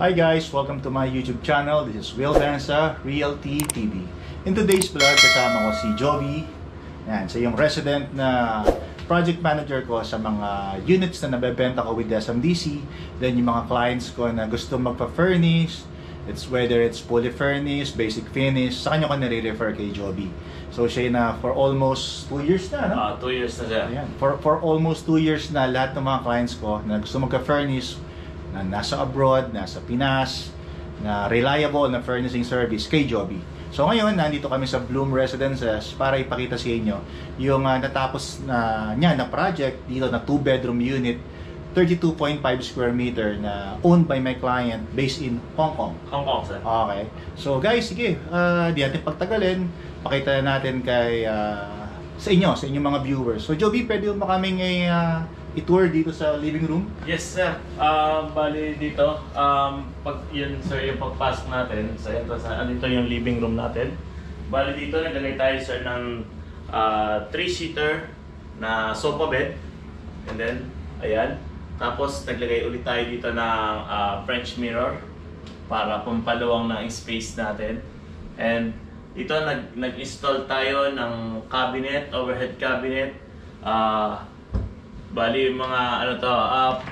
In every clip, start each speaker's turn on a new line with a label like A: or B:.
A: Hi guys! Welcome to my YouTube channel. This is Will Danza, Realty TV. In today's vlog, kasama ko si Jovi. Yan, siya yung resident na project manager ko sa mga units na nabebenta ko with SMDC. Then yung mga clients ko na gusto magpa-furnish, whether it's fully furnished, basic finish, sa kanya ko nare-refer kay Jovi. So siya na for almost 2 years na, no?
B: 2 years na siya.
A: Ayan. For almost 2 years na lahat ng mga clients ko na gusto magka-furnish, na nasa abroad, nasa Pinas, na reliable na furnishing service kay Jovi. So ngayon, nandito kami sa Bloom Residences para ipakita sa inyo yung natapos na project dito na 2-bedroom unit, 32.5 square meter na owned by my client based in Hong Kong.
B: Hong Kong, sir.
A: Okay. So guys, sige, di natin pagtagalin. Pakita natin kay sa inyong mga viewers. So Jovi, pwede mo kaming i-tour dito sa living room?
B: Yes, sir. Bali dito, yun, sir, yung pagpasok natin sa dito yung living room natin. Bali dito, naglagay tayo, sir, ng 3-seater na sofa bed. And then, ayan. Tapos, naglagay ulit tayo dito ng French mirror para pampaluwang ng space natin. And dito, nag-install tayo ng cabinet, overhead cabinet. Bali mga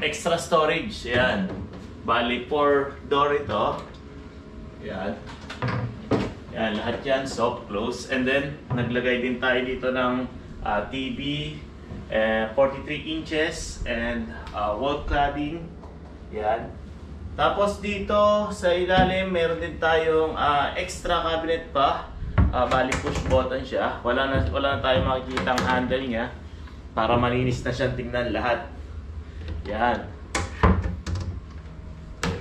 B: extra storage, yan. Bali 4 door ito. Yan. Yan, lahat yan soft close. And then naglagay din tayo dito ng TV 43 inches and wall cladding. Yan. Tapos dito sa ilalim meron din tayong extra cabinet pa. Bali push button siya. Wala na tayong makikitang handle niya. Para malinis na siya tingnan lahat. Yan.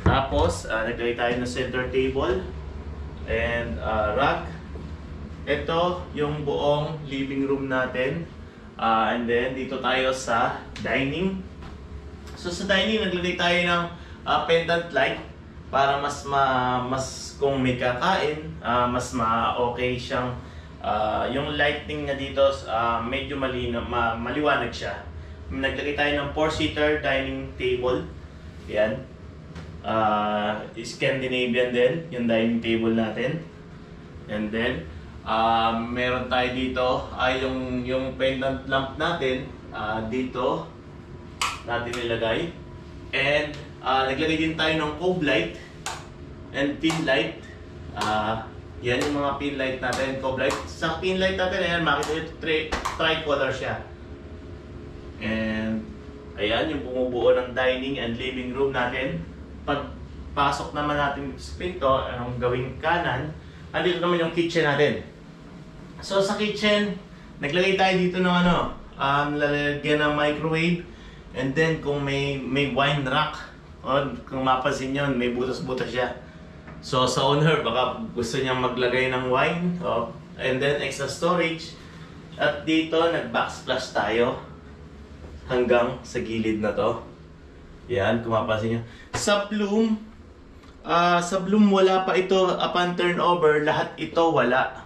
B: Tapos, naglagay tayo ng center table and rack. Ito yung buong living room natin. And then, dito tayo sa dining. So, sa dining, naglagay tayo ng pendant light para mas kung may kakain, mas okay siyang yung lighting na dito medyo maliwanag siya. Naglagay tayo ng 4-seater dining table. Yan. Scandinavian din yung dining table natin. And then meron tayo dito yung pendant lamp natin dito natin nilagay. And naglagay din tayo ng cove light and pin light. Yan yung mga pin light natin, cove light. Sa pin light natin, ayan, makikita nyo, tricolor siya. And, ayan, yung bumubuo ng dining and living room natin. Pagpasok naman natin sa pinto, anong gawing kanan, andito naman yung kitchen natin. So, sa kitchen, naglagay tayo dito ng lalagyan ng microwave. And then, kung may wine rack, kung mapansin nyo, may butas-butas siya. So sa owner, baka gusto niyang maglagay ng wine, and then extra storage. At dito, nag-backsplash tayo hanggang sa gilid na to. Yan, kung mapapansin nyo. Sa Bloom wala pa ito upon turnover, lahat ito wala.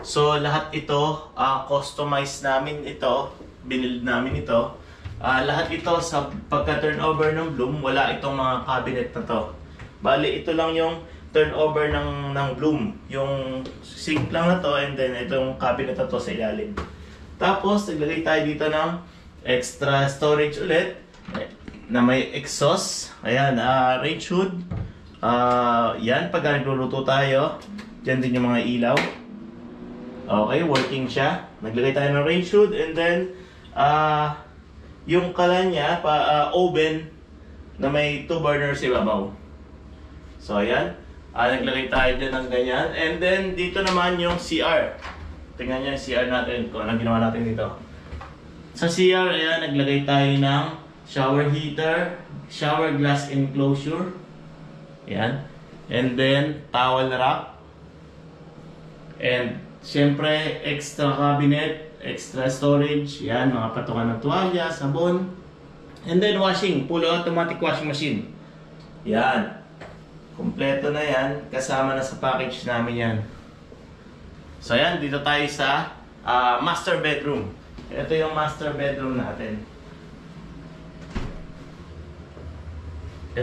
B: So lahat ito, customize namin ito, binild namin ito. Lahat ito sa pagka-turnover ng Bloom, wala itong mga cabinet na to. Bali, ito lang yung turnover ng Bloom. Yung sink lang na to, and then itong cabinet na to sa ilalim. Tapos, naglagay tayo dito ng extra storage ulit na may exhaust. Ayan, range hood. Yan, pag nagluluto tayo, dyan din yung mga ilaw. Okay, working siya. Naglagay tayo ng range hood, and then yung kalan niya, oven na may 2 burners ibabaw. So, ayan. Naglagay tayo din ng ganyan. And then, dito naman yung CR. Tingnan nyo yung CR natin kung anong ginawa natin dito. Sa CR, ayan, naglagay tayo ng shower heater, shower glass enclosure. Ayan. And then, towel rack. And, syempre, extra cabinet, extra storage. Ayan, mga patungan ng tuwalya, sabon. And then, washing. Full automatic washing machine. Ayan. Kompleto na yan, kasama na sa package namin yan. So yan, dito tayo sa master bedroom. Ito yung master bedroom natin.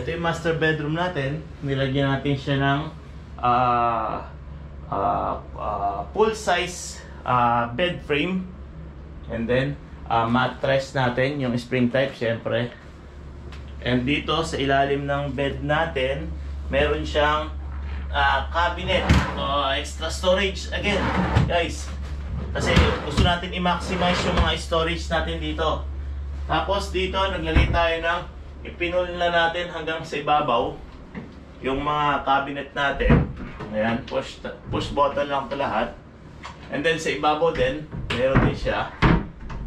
B: ito yung master bedroom natin. Nilagyan natin siya ng full size bed frame, and then mattress natin, yung spring type syempre. And dito sa ilalim ng bed natin, meron siyang cabinet, extra storage again, guys. Kasi gusto natin i-maximize yung mga storage natin dito. Tapos dito, naglagay tayo ng, ipinul na natin hanggang sa ibabaw yung mga cabinet natin. Ayan, push button lang ito lahat. And then sa ibabaw din, meron din siya.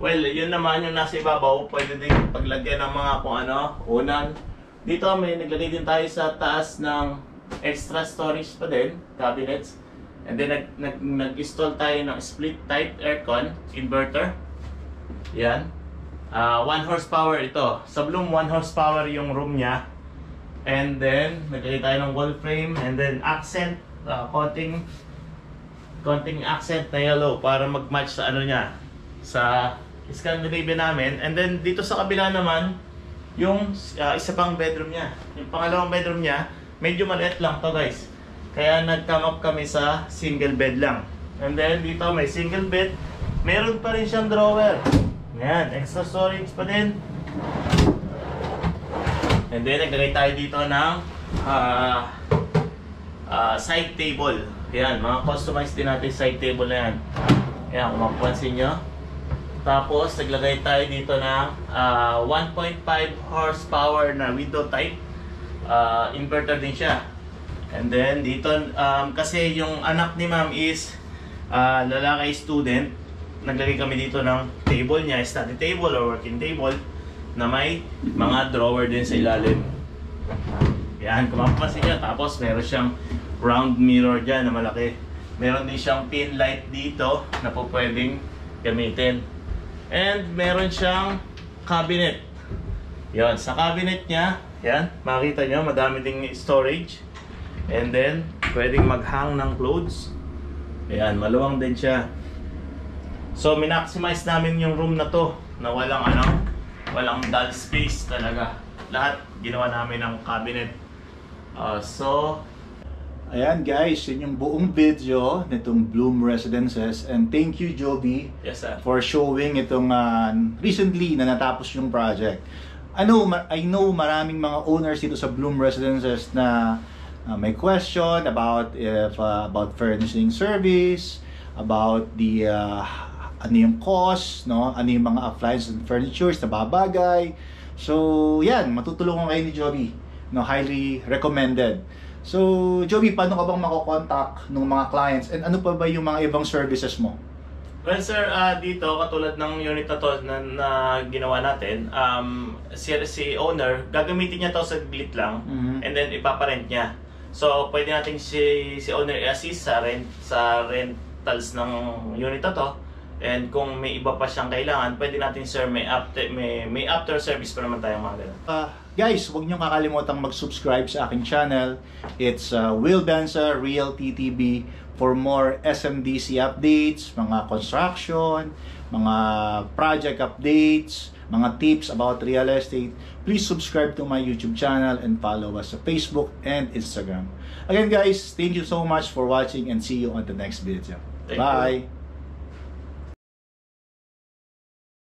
B: Well, yun naman yung nasa ibabaw, pwede din paglagyan ng mga kung ano, unan. Dito may naglagay din tayo sa taas ng extra storage pa din, cabinets. And then nag-install tayo ng split type aircon, inverter. Yan. 1 horsepower ito. Sa Bloom, 1 horsepower yung room niya. And then, naglagay tayo ng wall frame. And then accent, konting accent na yellow para mag-match sa ano niya, sa Scandinavian namin. And then dito sa kabila naman, yung isa pang bedroom niya. Yung pangalawang bedroom niya, medyo maliit lang to, guys. Kaya nag-come up kami sa single bed lang. And then dito may single bed. Meron pa rin siyang drawer. Ayan, extra storage pa din. And then naglagay tayo dito ng side table. Ayan, mga customized din natin side table na yan. Ayan, kung mapapansin nyo. Tapos, naglagay tayo dito ng 1.5 horsepower na window type. Inverter din siya. And then, dito, kasi yung anak ni ma'am is lalaki student, naglagay kami dito ng table niya, study table or working table, na may mga drawer din sa ilalim. Yan, kung mapapansin nyo. Tapos, meron siyang round mirror dyan na malaki. Meron din siyang pin light dito na po pwedeng gamitin. And meron siyang cabinet. Yan, sa cabinet niya, yan, makikita nyo, madami ding storage. And then, pwedeng mag-hang ng clothes. Ayan, maluwang din siya. So, minaximize namin yung room na to, na walang dull space talaga. Lahat, ginawa namin ng cabinet.
A: Ayan guys, yun yung buong video nitong Bloom Residences, and thank you Joby,
B: yes, sir,
A: for showing itong recently na natapos yung project. I know maraming mga owners dito sa Bloom Residences na may question about about furnishing service, about the ano yung cost, no? Ano yung mga appliances and furnitures na babagay. So, yan, matutulungan kayo ni Joby, no? Highly recommended. So, Joby, paano ka bang mako-contact ng mga clients, and ano pa ba yung mga ibang services mo?
B: Well, sir, dito, katulad ng unit na to na ginawa natin, si owner, gagamitin niya to sa glit lang, and then ipaparent niya. So, pwede natin si owner i-assist sa rentals ng unit na to. And kung may iba pa siyang kailangan, pwede natin, sir, may after service pa naman tayong mga ganun.
A: Guys, huwag niyong kakalimutang mag-subscribe sa aking channel. It's Will Benza Realty TV for more SMDC updates, mga construction, mga project updates, mga tips about real estate. Please subscribe to my YouTube channel and follow us sa Facebook and Instagram. Again guys, thank you so much for watching, and see you on the next video. Bye!